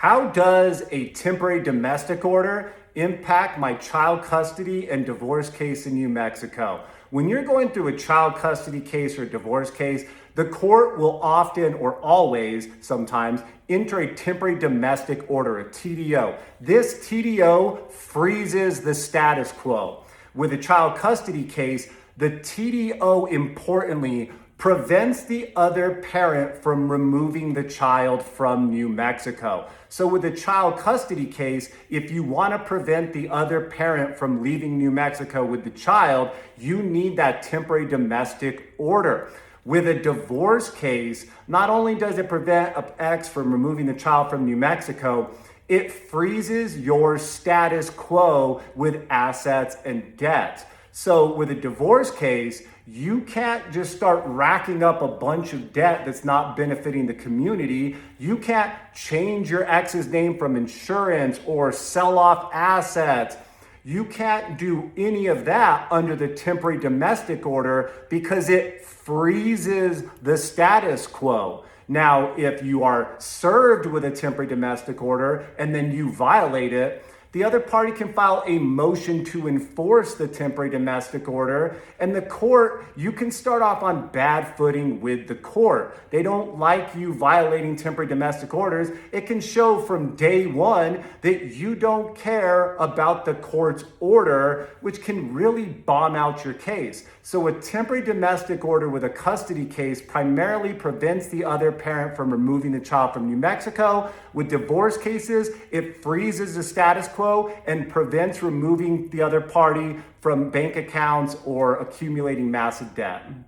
How does a temporary domestic order impact my child custody and divorce case in New Mexico? When you're going through a child custody case or divorce case, the court will often or always sometimes enter a temporary domestic order, a TDO. This TDO freezes the status quo. With a child custody case, the TDO importantly prevents the other parent from removing the child from New Mexico. So with a child custody case, if you want to prevent the other parent from leaving New Mexico with the child, you need that temporary domestic order. With a divorce case, not only does it prevent an ex from removing the child from New Mexico, it freezes your status quo with assets and debt. So with a divorce case, you can't just start racking up a bunch of debt that's not benefiting the community. You can't change your ex's name from insurance or sell off assets. You can't do any of that under the temporary domestic order because it freezes the status quo. Now, if you are served with a temporary domestic order and then you violate it, the other party can file a motion to enforce the temporary domestic order, and the court, you can start off on bad footing with the court. They don't like you violating temporary domestic orders. It can show from day one that you don't care about the court's order, which can really bomb out your case. So a temporary domestic order with a custody case primarily prevents the other parent from removing the child from New Mexico. With divorce cases, it freezes the status quo and prevents removing the other party from bank accounts or accumulating massive debt.